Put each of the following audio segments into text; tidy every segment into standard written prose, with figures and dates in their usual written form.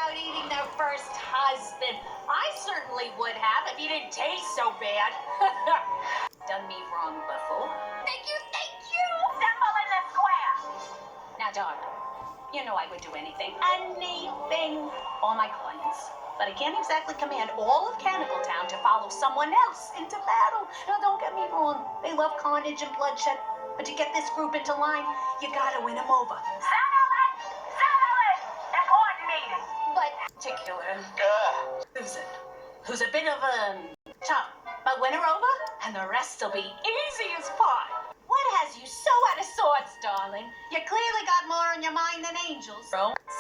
about eating their first husband. I certainly would have if he didn't taste so bad. Done me wrong before. Thank you, thank you! Symbol in the square! Now, darling, you know I would do anything. Anything for my clients. But I can't exactly command all of Cannibal Town to follow someone else into battle. Now, don't get me wrong. They love carnage and bloodshed. But to get this group into line, you gotta win them over. Settle it! Settle it! Important meeting. But particular Susan, who's a bit of a tough, but win her over, and the rest'll be easy as pie. What has you so out of sorts, darling? You clearly got more on your mind than angels. Romance,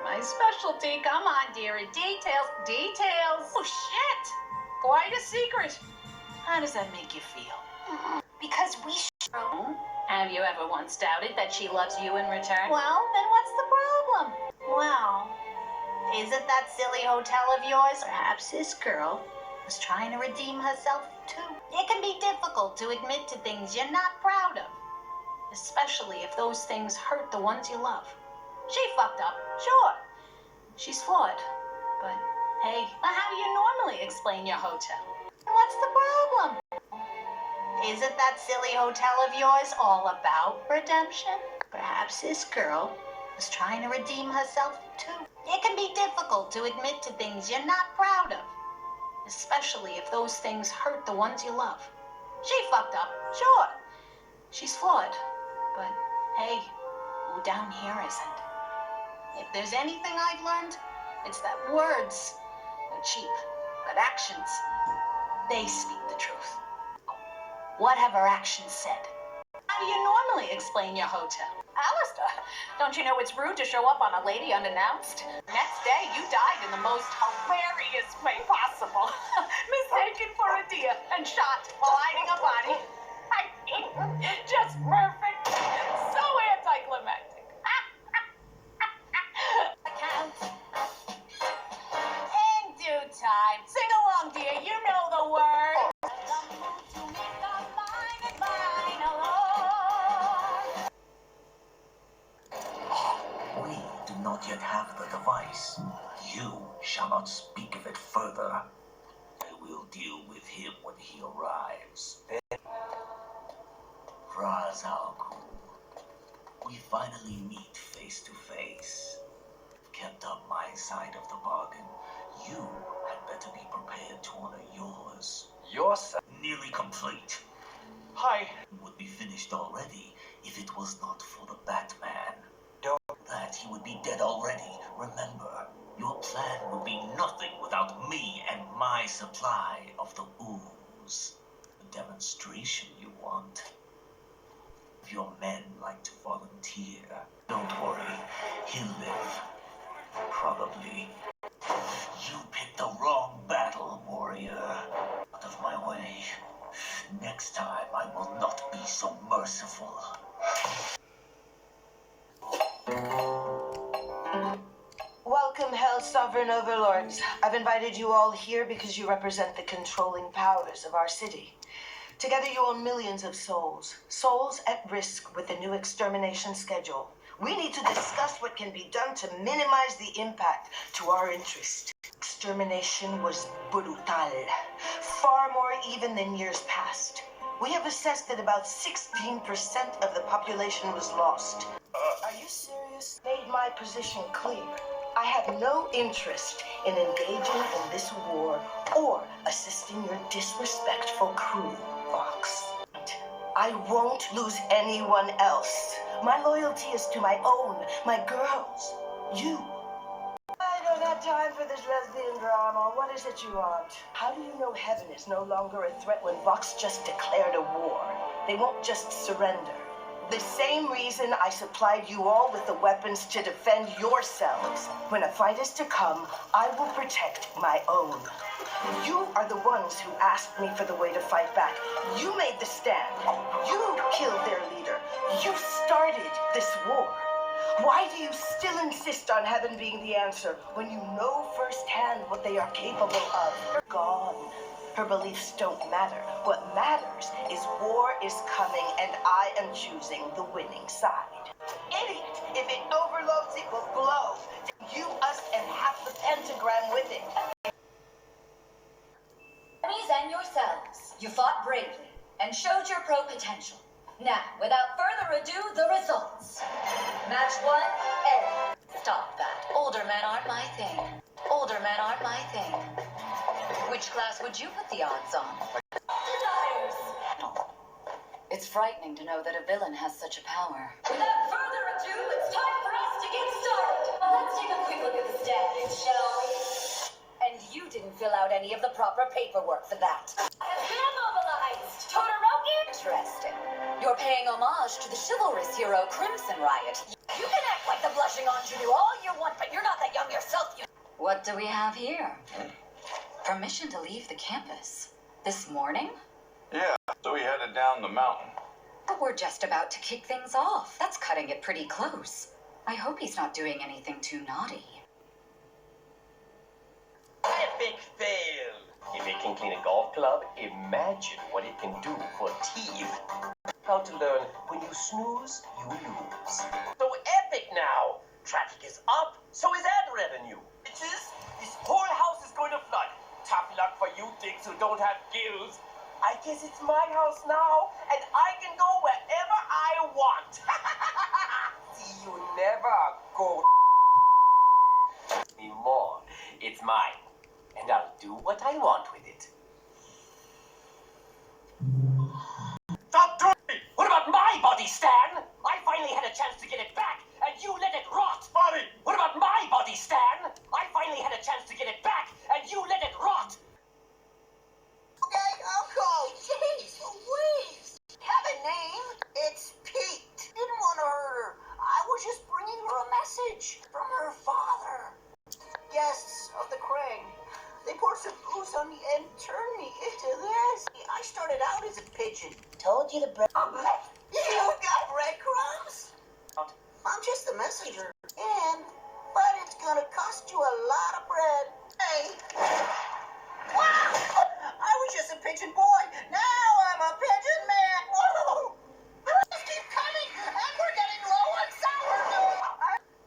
my specialty. Come on, dearie. Details, details. Oh, shit! Quite a secret. How does that make you feel? Because we Have you ever once doubted that she loves you in return? Well, then what's the problem? Well, is it that silly hotel of yours? Perhaps this girl was trying to redeem herself, too. It can be difficult to admit to things you're not proud of, especially if those things hurt the ones you love. She fucked up, sure. She's flawed, but hey, how do you normally explain your hotel? And what's the problem? Isn't that silly hotel of yours all about redemption? Perhaps this girl was trying to redeem herself, too. It can be difficult to admit to things you're not proud of, especially if those things hurt the ones you love. She fucked up, sure. She's flawed, but hey, who down here isn't? If there's anything I've learned, it's that words are cheap, but actions, they speak the truth. What have her actions said? How do you normally explain your hotel? Alistair, don't you know it's rude to show up on a lady unannounced? Next day, you died in the most hilarious way possible. Mistaken for a deer and shot while hiding a body. I mean, just perfect. So anticlimactic. In due time. Sing along, dear. You know the word. We do not yet have the device. You shall not speak of it further. I will deal with him when he arrives. Raz Al Ghul, we finally meet face to face. Kept up my side of the bargain. You had better be prepared to honor yours. Your side? Nearly complete. Hi. Would be finished already if it was not for the Batman. That he would be dead already. Remember, your plan would be nothing without me and my supply of the ooze. The demonstration you want. If your men like to volunteer, don't worry, he'll live. Probably. You picked the wrong battle, warrior. Out of my way. Next time I will not be so merciful. Welcome, Hell's Sovereign Overlords. I've invited you all here because you represent the controlling powers of our city. Together you own millions of souls. Souls at risk with the new extermination schedule. We need to discuss what can be done to minimize the impact to our interest. Extermination was brutal. Far more even than years past. We have assessed that about 16% of the population was lost. Are you serious? Made my position clear. I have no interest in engaging in this war or assisting your disrespectful crew, Fox. I won't lose anyone else. My loyalty is to my own, my girls, you. I don't have time for this lesbian drama. What is it you want? How do you know heaven is no longer a threat when Vox just declared a war? They won't just surrender. The same reason I supplied you all with the weapons to defend yourselves. When a fight is to come, I will protect my own. You are the ones who asked me for the way to fight back. You made the stand. You killed their leader. You started this war. Why do you still insist on heaven being the answer when you know firsthand what they are capable of? Gone. Her beliefs don't matter. What matters is war is coming and I am choosing the winning side. Idiot! If it overloads, it will blow. You, us, and half the pro potential. Now, without further ado, the results. Match 1, A. Stop that. Older men aren't my thing. Older men aren't my thing. Which class would you put the odds on? Desires. It's frightening to know that a villain has such a power. Without further ado, it's time for us to get started. Let's take a quick look at the standings, shall we? And you didn't fill out any of the proper paperwork for that. Has been mobilized. Todoroki? Interesting. You're paying homage to the chivalrous hero Crimson Riot. You can act like the blushing ingenue all you want, but you're not that young yourself. What do we have here? Permission to leave the campus. This morning? Yeah, so we headed down the mountain. But we're just about to kick things off. That's cutting it pretty close. I hope he's not doing anything too naughty. Epic fail! If it can clean a golf club, imagine what it can do for teeth. How to learn when you snooze, you lose. So epic now! Traffic is up, so is ad revenue. Bitches, this whole house is going to flood. Tough luck for you dicks who don't have gills. I guess it's my house now, and I can go wherever I want. See, you never go anymore. It's mine, and I'll do what I want with it. Stop doing it! What about my body, Stan? I finally had a chance to get it back, and you let it rot. Bobby! What about my body, Stan? I finally had a chance to get it back, and you let it rot. Okay, Uncle, jeez Louise. Have a name? It's Pete. Didn't want to hurt her. I was just bringing her a message from her father. Guests of the Crane. They poured some booze on me and turned me into this. I started out as a pigeon. Told you the bread. You got breadcrumbs? I'm just the messenger. But it's gonna cost you a lot of bread. Hey. Wow! I was just a pigeon boy. Now I'm a pigeon man. Whoa! Just keep coming, and we're getting low on sourdough.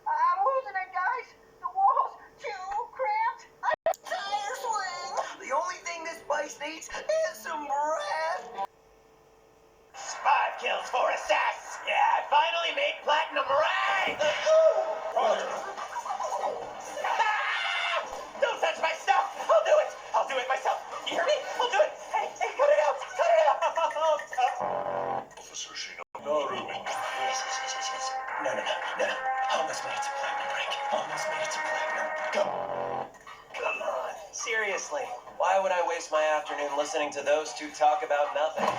I'm losing it, guys. The wall's too cramped. Tire swing. The only thing this place needs is some bread. 5 kills, 4 assists. Yeah, I finally made platinum rank. Don't touch my stuff. I'll do it. I'll do it myself. You hear me? I'll do it. Hey, cut it out. Cut it out. Officer Shino. No, Ruben. Yes. No. Almost made it to platinum rank. Almost made it to platinum. Go. Come on. Seriously. Why would I waste my afternoon listening to those two talk about nothing? I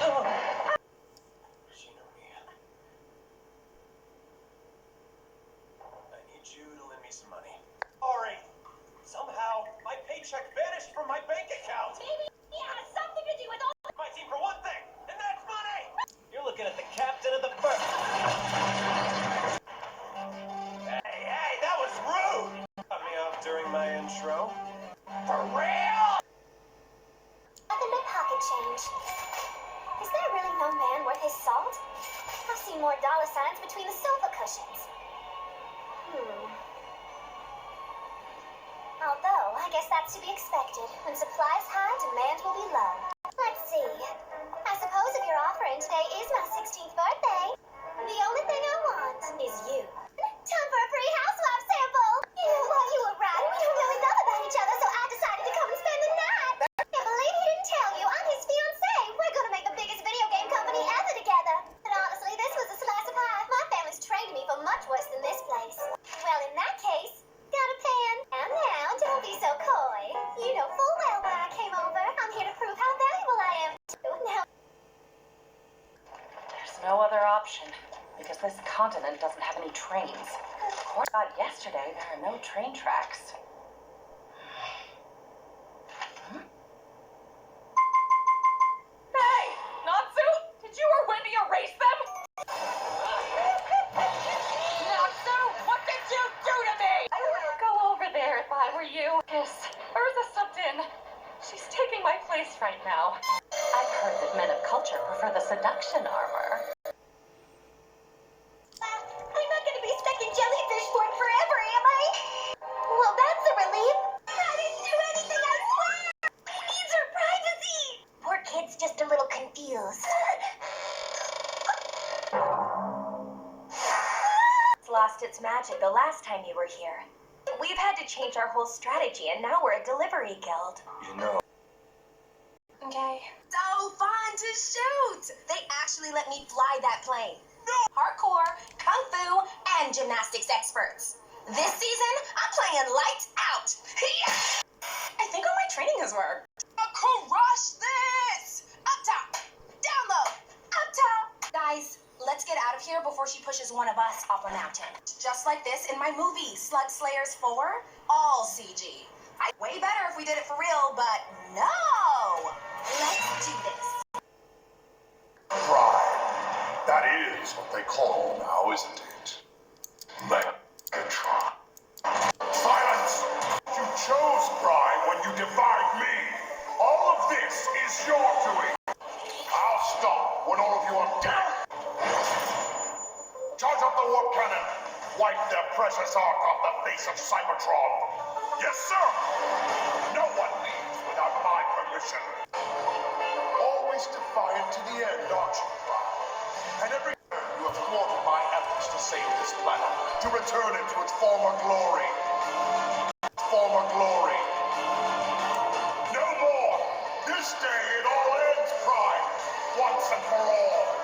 need you to lend me some money. Sorry. Somehow, my paycheck vanished from my bank account. Maybe he has something to do with all. My team for one thing, and that's money. You're looking at the captain of the first. Hey, that was rude. Cut me off during my intro. For real? Nothing but pocket change. Is there really no man worth his salt? I've seen more dollar signs between the sofa cushions. Although, I guess that's to be expected. When supply's high, demand will be low. Let's see. I suppose if you're offering today is my 16th birthday, the only thing I want is you. Time for a free housewife sample! Well, you were right. We don't know enough about each other, so I decided to come and spend the night. Can't believe he didn't tell you. I'm his fiancé. We're gonna make the biggest video game company ever together. But honestly, this was a slice of pie. My family's trained me for much worse than this place. Well, in that case, got a pen. And now, don't be so coy. You know full well why I came over. I'm here to prove how valuable I am. Now, There's no other option, because this continent doesn't have any trains. Or got yesterday, there are no train tracks. Hey! Natsu! Did you or Wendy erase them? Natsu! What did you do to me? I wouldn't go over there if I were you. Yes, Urza subbed in. She's taking my place right now. I've heard that men of culture prefer the seduction armor. I'm not gonna be stuck in jellyfish form forever, am I? Well, that's a relief. I didn't do anything, I swear! He needs her privacy! Poor kid's just a little confused. lost its magic the last time you were here. We've had to change our whole strategy, and now we're a delivery guild. You know. Okay. So fun to shoot! They actually let me fly that plane. Hardcore, kung fu, and gymnastics experts. This season, I'm playing lights out. I think all my training has worked. Crush this! Up top, down low, up top. Guys, let's get out of here before she pushes one of us off a mountain. Just like this in my movie, Slug Slayers 4, all CG. Way better if we did it for real, but no! Let's do this. Pride. That is what they call you now, isn't it? Megatron. Silence! You chose pride when you defied me. All of this is your doing. I'll stop when all of you are dead. Charge up the warp cannon. Wipe their precious arc off the face of Cybertron. Yes, sir! No one leaves without my permission. Always defiant to the end, aren't you, Pride? And every time you have thwarted my efforts to save this planet, to return it to its former glory. Former glory. No more! This day it all ends, Pride! Once and for all!